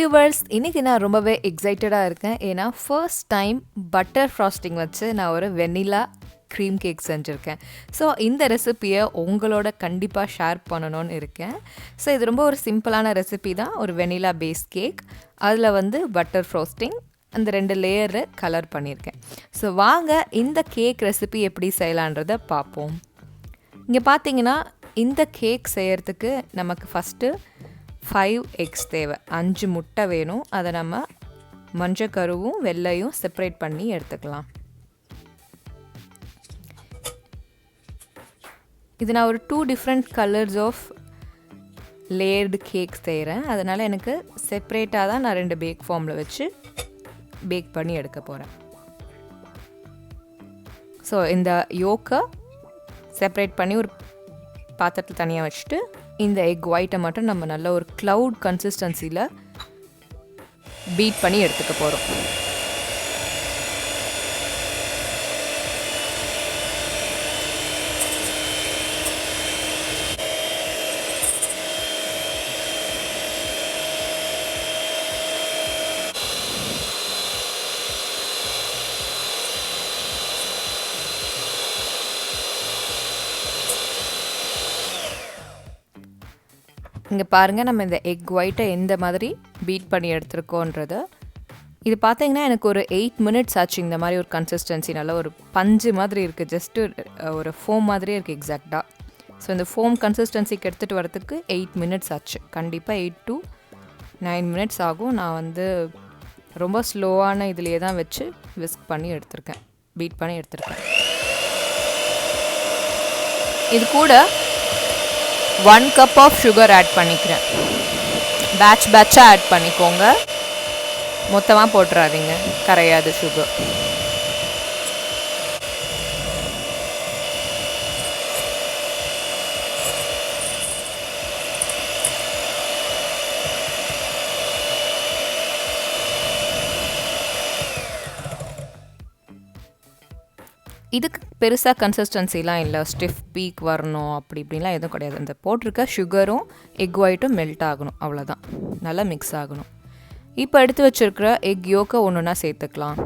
Viewers, இன்றைக்கி நான் ரொம்பவே எக்ஸைட்டடாக இருக்கேன். ஏன்னா ஃபர்ஸ்ட் டைம் பட்டர் ஃப்ராஸ்டிங் வச்சு நான் ஒரு வெண்ணிலா க்ரீம் கேக் செஞ்சுருக்கேன். ஸோ இந்த ரெசிப்பியை உங்களோட கண்டிப்பாக ஷேர் பண்ணணும்னு இருக்கேன். ஸோ இது ரொம்ப ஒரு சிம்பிளான ரெசிபி தான். ஒரு வெண்ணிலா பேஸ் கேக், அதில் வந்து பட்டர் ஃப்ராஸ்டிங், அந்த 2 லேயரு கலர் பண்ணியிருக்கேன். ஸோ வாங்க இந்த கேக் ரெசிபி எப்படி செய்யலான்றதை பார்ப்போம். இங்கே பார்த்தீங்கன்னா இந்த கேக் செய்கிறதுக்கு நமக்கு ஃபஸ்ட்டு 5 எக்ஸ் தேவை. 5 முட்டை வேணும். அதை நம்ம மஞ்சக்கருவும் வெள்ளையும் செப்பரேட் பண்ணி எடுத்துக்கலாம். இது நான் ஒரு 2 different colours of layered cake செய்கிறேன். அதனால் எனக்கு செப்பரேட்டாக தான் நான் 2 பேக் ஃபார்மில் வச்சு பேக் பண்ணி எடுக்க போகிறேன். ஸோ இந்த யோக்கை செப்பரேட் பண்ணி ஒரு பாத்திரத்தில் தனியாக வச்சுட்டு இந்த எக் ஒயிட்டை மட்டும் நம்ம நல்ல ஒரு க்ளவுட் கன்சிஸ்டன்சியில் பீட் பண்ணி எடுத்துக்க போகிறோம். இங்கே பாருங்கள், நம்ம இந்த எக் ஒயிட்டை எந்த மாதிரி பீட் பண்ணி எடுத்துருக்கோன்றதை. இது பார்த்தீங்கன்னா எனக்கு ஒரு 8 மினிட்ஸ் ஆச்சு. இந்த மாதிரி ஒரு கன்சிஸ்டன்சி நல்ல ஒரு பஞ்சு மாதிரி இருக்குது. ஜஸ்ட்டு ஒரு ஃபோம் மாதிரியே இருக்குது எக்ஸாக்டாக. ஸோ இந்த ஃபோம் கன்சிஸ்டன்சிக்கு எடுத்துகிட்டு வரதுக்கு 8 மினிட்ஸ் ஆச்சு. கண்டிப்பாக 8 to 9 மினிட்ஸ் ஆகும். நான் வந்து ரொம்ப ஸ்லோவான இதுலேயே தான் வச்சு விஸ்க் பண்ணி எடுத்திருக்கேன், பீட் பண்ணி எடுத்திருக்கேன். இது கூட 1 கப் ஆஃப் சுகர் ஆட் பண்ணிக்கிறேன். பேட்சாக ஆட் பண்ணிக்கோங்க, மொத்தமாக போட்டுறாதீங்க, கரையாது சுகர். இதுக்கு பெருசாக கன்சிஸ்டன்சிலாம் இல்லை, ஸ்டிஃப் பீக் வரணும் அப்படி இப்படிலாம் எதுவும் கிடையாது. இந்த போட்டிருக்க சுகரும் எக் ஒயிட்டும் மெல்ட் ஆகணும், அவ்வளோதான். நல்லா மிக்ஸ் ஆகணும். இப்போ எடுத்து வச்சுருக்கிற எக் யோக்கை ஒன்றுனா சேர்த்துக்கலாம்.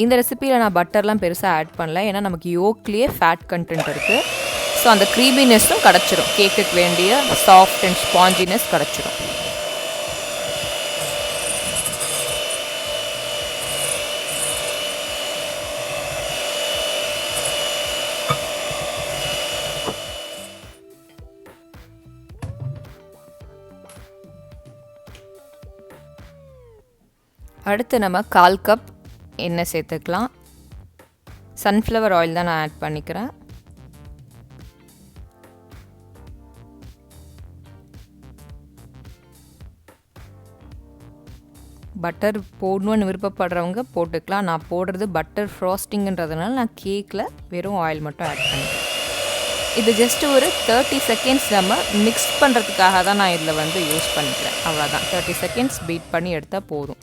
இந்த ரெசிப்பியில் நான் பட்டர்லாம் பெருசாக ஆட் பண்ணல, ஏன்னா நமக்கு யோக்லேயே ஃபேட் கண்டென்ட் இருக்குது. ஸோ அந்த க்ரீமினஸும் கிடச்சிரும், கேக்குக்கு வேண்டிய சாஃப்ட் அண்ட் ஸ்பாஞ்சினஸ் கிடச்சிரும். அடுத்து நம்ம 1/4 கப் எண்ணெய் சேர்த்துக்கலாம். சன்ஃப்ளவர் ஆயில் தான் நான் ஆட் பண்ணிக்கிறேன். பட்டர் போடணுன்னு விருப்பப்படுறவங்க போட்டுக்கலாம். நான் போடுறது பட்டர் ஃப்ராஸ்டிங்கிறதுனால நான் கேக்கில் வெறும் ஆயில் மட்டும் ஆட் பண்ணிக்கிறேன். இது ஜஸ்ட்டு ஒரு 30 செகண்ட்ஸ் நம்ம மிக்ஸ் பண்ணுறதுக்காக தான் நான் இதில் வந்து யூஸ் பண்ணிக்கிறேன். அவ்வளோதான், 30 செகண்ட்ஸ் பீட் பண்ணி எடுத்தால் போதும்.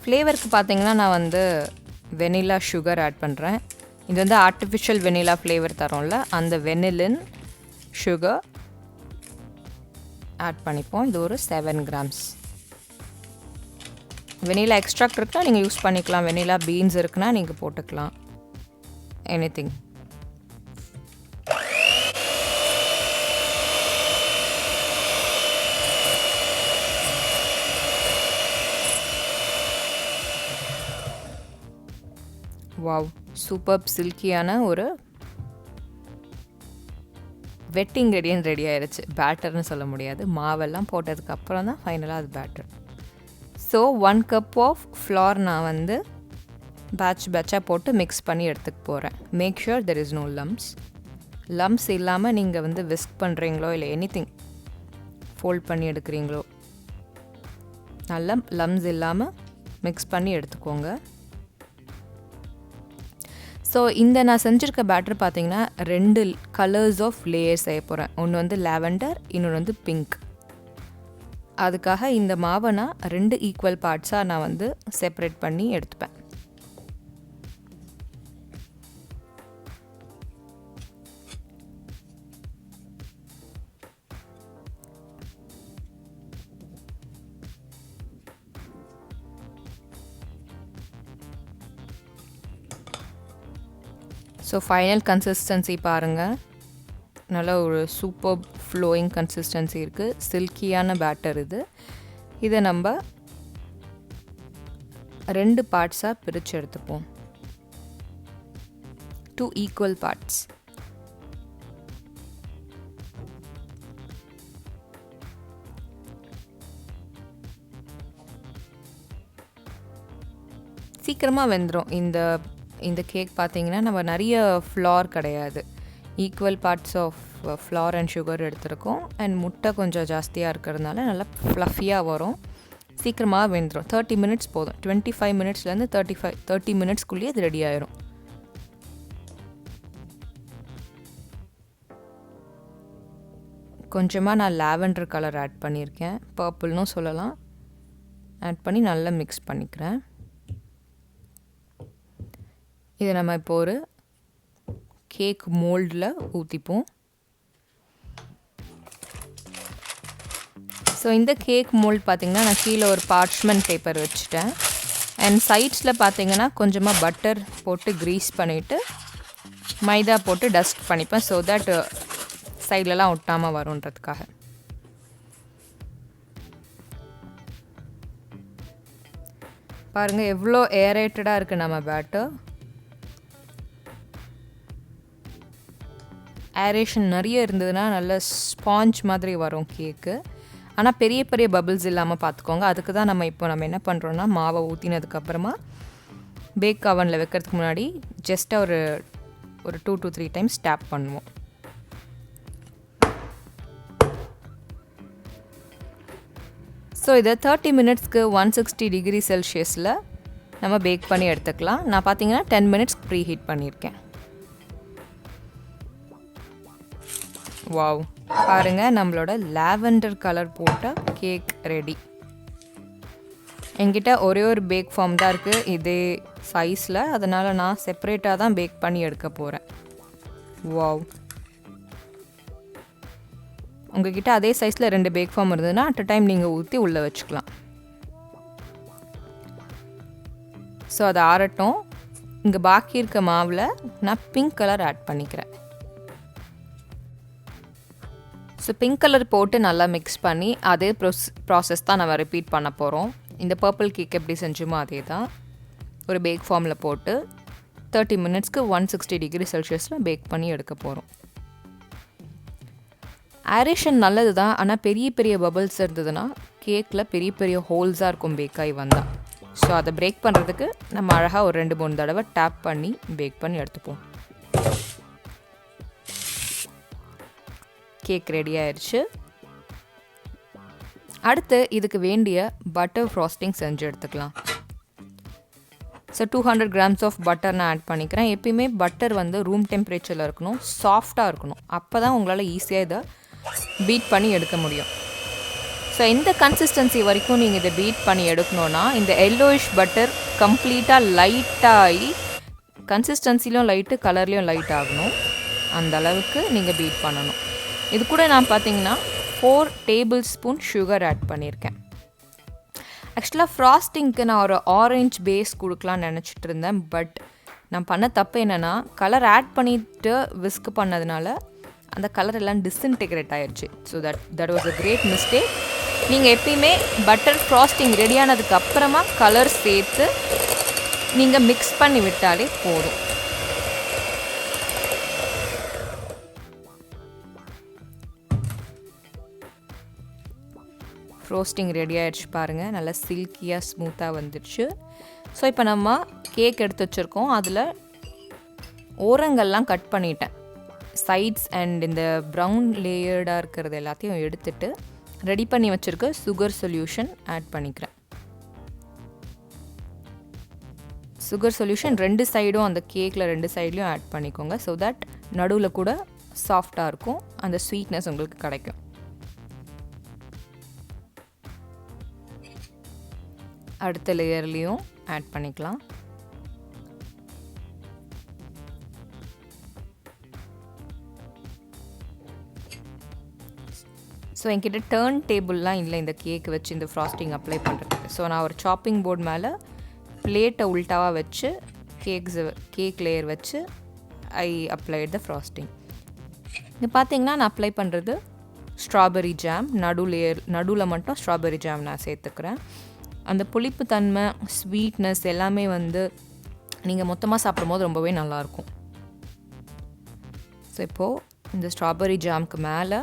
ஃப்ளேவருக்கு பார்த்தீங்கன்னா நான் வந்து வெனிலா சுகர் ஆட் பண்ணுறேன். இது வந்து ஆர்டிஃபிஷியல் வெனிலா ஃப்ளேவர் தரோம்ல, அந்த வெனிலின் சுகர் ஆட் பண்ணிப்போம். இது ஒரு 7 கிராம்ஸ். வெனிலா எக்ஸ்ட்ராக்ட் இருக்குன்னா நீங்கள் யூஸ் பண்ணிக்கலாம், வெனிலா பீன்ஸ் இருக்குன்னா நீங்கள் போட்டுக்கலாம், எனிதிங். வாவ், சூப்பர் சில்கியான ஒரு வெட் இன்க்ரீடியன்ட் ரெடி ஆயிடுச்சு. பேட்டர்னு சொல்ல முடியாது, மாவெல்லாம் போட்டதுக்கு அப்புறம் தான் ஃபைனலாக அது batter. So 1 cup of flour நான் வந்து பேட்சாக போட்டு மிக்ஸ் பண்ணி எடுத்துக்க போகிறேன். Make sure there is no lumps இல்லாமல் நீங்கள் வந்து விஸ்க் பண்ணுறீங்களோ இல்லை எனிதிங் ஃபோல்ட் பண்ணி எடுக்கிறீங்களோ, நல்லா லம்ஸ் இல்லாமல் மிக்ஸ் பண்ணி எடுத்துக்கோங்க. ஸோ இந்த நான் செஞ்சுருக்க பேட்டர் பார்த்தீங்கன்னா 2 கலர்ஸ் ஆஃப் லேயர் செய்ய போகிறேன். ஒன்று வந்து லாவெண்டர், இன்னொன்று வந்து பிங்க். அதுக்காக இந்த மாவை நான் 2 ஈக்குவல் பார்ட்ஸாக நான் வந்து செப்பரேட் பண்ணி எடுத்துப்பேன். ஸோ ஃபைனல் கன்சிஸ்டன்சி பாருங்கள், நல்ல ஒரு சூப்பர் ஃப்ளோயிங் கன்சிஸ்டன்சி இருக்குது. சில்கியான பேட்டர் இது. இதை நம்ம 2 பார்ட்ஸாக பிரித்து எடுத்துப்போம். 2 ஈக்குவல் பார்ட்ஸ். சீக்கிரமாக வெந்துடும். இந்த கேக் பார்த்தீங்கன்னா நம்ம நிறைய ஃப்ளார் கிடையாது, equal parts of flour and sugar எடுத்துருக்கோம். அண்ட் முட்டை கொஞ்சம் ஜாஸ்தியாக இருக்கிறதுனால நல்லா ஃப்ளஃபியாக வரும், சீக்கிரமாக வெந்துடும். 30 மினிட்ஸ் போதும். 25 மினிட்ஸ்லேருந்து 30 மினிட்ஸ்க்குள்ளேயே அது ரெடி ஆயிரும். கொஞ்சமாக நான் லாவெண்டர் கலர் ஆட் பண்ணியிருக்கேன், பர்பிள்னும் சொல்லலாம். ஆட் பண்ணி நல்லா மிக்ஸ் பண்ணிக்கிறேன். இதை நம்ம இப்போ ஒரு கேக் மோல்டில் ஊற்றிப்போம். ஸோ இந்த கேக் மோல்ட் பார்த்திங்கன்னா நான் கீழே ஒரு பார்ச்மெண்ட் பேப்பர் வச்சுட்டேன். அண்ட் சைட்ஸில் பார்த்திங்கன்னா கொஞ்சமாக பட்டர் போட்டு க்ரீஸ் பண்ணிவிட்டு மைதா போட்டு டஸ்ட் பண்ணிப்பேன், ஸோ தட் சைட்லலாம் ஒட்டாமல் வரும்ன்றதுக்காக. பாருங்கள் எவ்வளோ ஏரேட்டடாக இருக்குது நம்ம பேட்டர். ஏரேஷன் நிறைய இருந்ததுன்னா நல்ல ஸ்பாஞ்ச் மாதிரி வரும் கேக்கு. ஆனால் பெரிய பெரிய பபிள்ஸ் இல்லாமல் பார்த்துக்கோங்க. அதுக்கு தான் நம்ம என்ன பண்ணுறோன்னா, மாவை ஊற்றினதுக்கப்புறமா பேக் அவனில் வைக்கிறதுக்கு முன்னாடி ஜஸ்ட்டாக ஒரு 2 to 3 டைம்ஸ் டேப் பண்ணுவோம். ஸோ இதை 30 மினிட்ஸ்க்கு 160 டிகிரி செல்சியஸில் நம்ம பேக் பண்ணி எடுத்துக்கலாம். நான் பார்த்தீங்கன்னா 10 மினிட்ஸ் ப்ரீ ஹீட் பண்ணியிருக்கேன். வாவ், பாருங்கள் நம்மளோட லாவெண்டர் கலர் போட்ட கேக் ரெடி. என்கிட்ட ஒரே ஒரு பேக் ஃபார்ம் தான் இருக்குது இதே சைஸில், அதனால் நான் செப்பரேட்டாக தான் பேக் பண்ணி எடுக்க போகிறேன். வாவ், உங்ககிட்ட அதே சைஸில் 2 பேக் ஃபார்ம் இருந்ததுன்னா அட் அ டைம் நீங்கள் ஊற்றி உள்ளே வச்சுக்கலாம். ஸோ அதை ஆறட்டும். இங்கே பாக்கி இருக்க மாவில் நான் பிங்க் கலர் ஆட் பண்ணிக்கிறேன். ஸோ பிங்க் கலர் போட்டு நல்லா மிக்ஸ் பண்ணி அதே ப்ராசஸ் தான் நம்ம ரிப்பீட் பண்ண போகிறோம். இந்த பர்பிள் கேக் எப்படி செஞ்சோமோ அதே தான். ஒரு பேக் ஃபார்மில் போட்டு 30 மினிட்ஸ்க்கு 160 டிகிரி செல்சியஸில் பேக் பண்ணி எடுக்க போகிறோம். ஏரேஷன் நல்லது தான், ஆனால் பெரிய பெரிய பபிள்ஸ் இருந்ததுன்னா கேக்கில் பெரிய பெரிய ஹோல்ஸாக இருக்கும் பேக்காகி வந்தால். ஸோ அதை பிரேக் பண்ணுறதுக்கு நம்ம அழகாக ஒரு 2-3 தடவை டேப் பண்ணி பேக் பண்ணி எடுத்துப்போம். கேக் ரெடி ஆயிடுச்சு. அடுத்து இதுக்கு வேண்டிய பட்டர் ஃப்ராஸ்டிங் செஞ்சு எடுத்துக்கலாம். ஸோ 200 கிராம்ஸ் ஆஃப் பட்டர் நான் ஆட் பண்ணிக்கிறேன். எப்பயுமே பட்டர் ரூம் டெம்பரேச்சரில் இருக்கணும், சாஃப்டாக இருக்கணும். அப்போ தான் உங்களால் ஈஸியாக இதை பீட் பண்ணி எடுக்க முடியும். ஸோ இந்த கன்சிஸ்டன்சி வரைக்கும் நீங்கள் இதை பீட் பண்ணி எடுக்கணுன்னா இந்த எல்லோயிஷ் பட்டர் கம்ப்ளீட்டாக லைட்டாகி கன்சிஸ்டன்சிலையும் லைட்டு, கலர்லேயும் லைட் ஆகணும். அந்த அளவுக்கு நீங்கள் பீட் பண்ணணும். இது கூட நான் பார்த்தீங்கன்னா 4 டேபிள் ஸ்பூன் சுகர் ஆட் பண்ணியிருக்கேன். ஆக்சுவலாக ஃப்ராஸ்டிங்க்கு நான் ஒரு ஆரஞ்ச் பேஸ் கொடுக்கலான்னு நினச்சிட்டு இருந்தேன். பட் நான் பண்ண தப்பு என்னென்னா, கலர் ஆட் பண்ணிவிட்டு விஸ்க் பண்ணதுனால அந்த கலர் எல்லாம் டிஸ்இன்டெகிரேட் ஆயிடுச்சு. So that was a great mistake. நீங்கள் எப்பயுமே பட்டர் ஃப்ராஸ்டிங் ரெடியானதுக்கு அப்புறமா கலர் சேர்த்து நீங்கள் மிக்ஸ் பண்ணி விட்டாலே போதும். ரோஸ்டிங் ரெடி ஆகிடுச்சு பாருங்கள், நல்லா சில்கியாக ஸ்மூத்தாக வந்துடுச்சு. ஸோ இப்போ நம்ம கேக் எடுத்து வச்சுருக்கோம், அதில் ஓரங்கள்லாம் கட் பண்ணிட்டேன். சைட்ஸ் அண்ட் இந்த ப்ரௌன் லேயர்டாக இருக்கிறது எல்லாத்தையும் எடுத்துட்டு ரெடி பண்ணி வச்சுருக்க சுகர் சொல்யூஷன் ஆட் பண்ணிக்கிறேன். சுகர் சொல்யூஷன் 2 சைடும், அந்த கேக்கில் 2 சைட்லேயும் ஆட் பண்ணிக்கோங்க. ஸோ தட் நடுவில் கூட சாஃப்டாக இருக்கும், அந்த ஸ்வீட்னஸ் உங்களுக்கு கிடைக்கும். அடுத்த லேயர்லேயும் ஆட் பண்ணிக்கலாம். ஸோ என்கிட்ட டர்ன் டேபிள்லாம் இல்லை இந்த கேக் வச்சு இந்த ஃப்ராஸ்டிங் அப்ளை பண்ணுறதுக்கு. ஸோ நான் ஒரு சாப்பிங் போர்டு மேலே பிளேட்டை உல்ட்டாவாக வச்சு கேக் லேயர் வச்சு ஐ அப்ளைட் த ஃப்ராஸ்டிங். இங்கே பார்த்தீங்கன்னா நான் அப்ளை பண்ணுறது ஸ்ட்ராபெரி ஜாம். நடுவில் மட்டும் ஸ்ட்ராபெரி ஜாம் நான் சேர்த்துக்கிறேன். அந்த புளிப்பு தன்மை, ஸ்வீட்னஸ் எல்லாமே வந்து நீங்கள் மொத்தமாக சாப்பிடும் போது ரொம்பவே நல்லாயிருக்கும். ஸோ இப்போது இந்த ஸ்ட்ராபெரி ஜாமுக்கு மேலே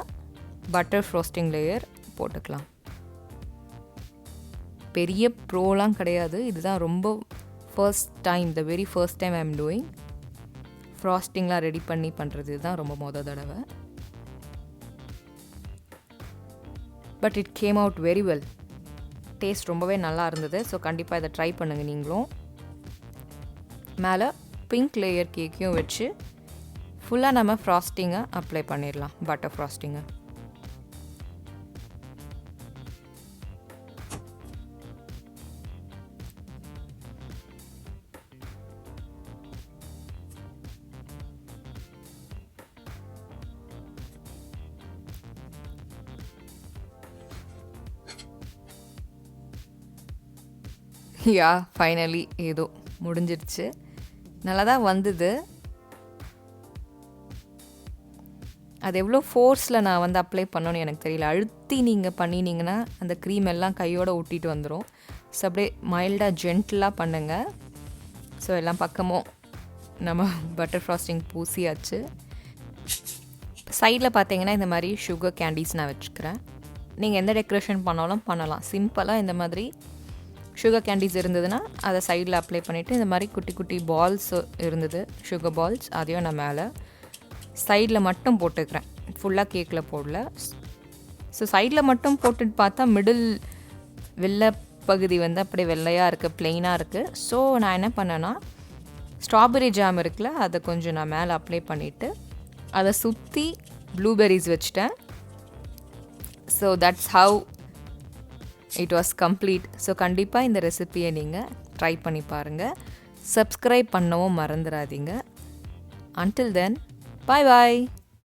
பட்டர் ஃப்ரோஸ்டிங் லேயர் போட்டுக்கலாம். பெரிய ப்ரோலாம் கிடையாது, இதுதான் ரொம்ப very first time I am doing. ஃப்ராஸ்டிங்லாம் ரெடி பண்ணி பண்ணுறது தான் ரொம்ப தடவை. But it came out very well. Taste ரொம்பவே நல்லா இருந்தது. ஸோ கண்டிப்பாக இதை ட்ரை பண்ணுங்கள் நீங்களும். மேலே பிங்க் லேயர் கேக்கையும் வச்சு ஃபுல்லாக நம்ம ஃப்ராஸ்டிங்கை அப்ளை பண்ணிடலாம், பட்டர் ஃப்ராஸ்டிங்கை. யா ஃபைனலி ஏதோ முடிஞ்சிருச்சு. நல்லா தான் வந்தது. அது எவ்வளோ ஃபோர்ஸில் நான் வந்து அப்ளை பண்ணணும்னு எனக்கு தெரியல. அழுத்தி நீங்கள் பண்ணினீங்கன்னா அந்த க்ரீம் எல்லாம் கையோடு ஒட்டிட்டு வந்துடும். ஸோ அப்படியே மைல்டாக ஜென்டிலாக பண்ணுங்கள். ஸோ எல்லாம் பக்கமும் நம்ம பட்டர் ஃப்ராஸ்டிங் பூசியாச்சு. சைடில் பார்த்தீங்கன்னா இந்த மாதிரி சுகர் கேண்டீஸ் நான் வச்சுக்கிறேன். நீங்கள் எந்த டெக்கரேஷன் பண்ணாலும் பண்ணலாம். சிம்பிளாக இந்த மாதிரி சுகர் கேண்டீஸ் இருந்ததுன்னா அதை சைடில் அப்ளை பண்ணிவிட்டு, இந்த மாதிரி குட்டி குட்டி பால்ஸ் இருந்தது, சுகர் பால்ஸ், அதையும் நான் மேலே சைடில் மட்டும் போட்டுக்கிறேன். ஃபுல்லாக கேக்கில் போடல. ஸோ சைடில் மட்டும் போட்டுட்டு பார்த்தா மிடில் வெள்ளை பகுதி வந்து அப்படியே வெள்ளையாக இருக்குது, ப்ளெயினாக இருக்குது. ஸோ நான் என்ன பண்ணேன்னா ஸ்ட்ராபெரி ஜாம் இருக்குல்ல, அதை கொஞ்சம் நான் மேலே அப்ளை பண்ணிவிட்டு அதை சுற்றி ப்ளூபெர்ரிஸ் வச்சுட்டேன். So that's how it was complete. So கண்டிப்பாக இந்த ரெசிப்பியை நீங்கள் ட்ரை பண்ணி பாருங்கள். சப்ஸ்கிரைப் பண்ணவும் மறந்துடாதீங்க. Until then, bye bye.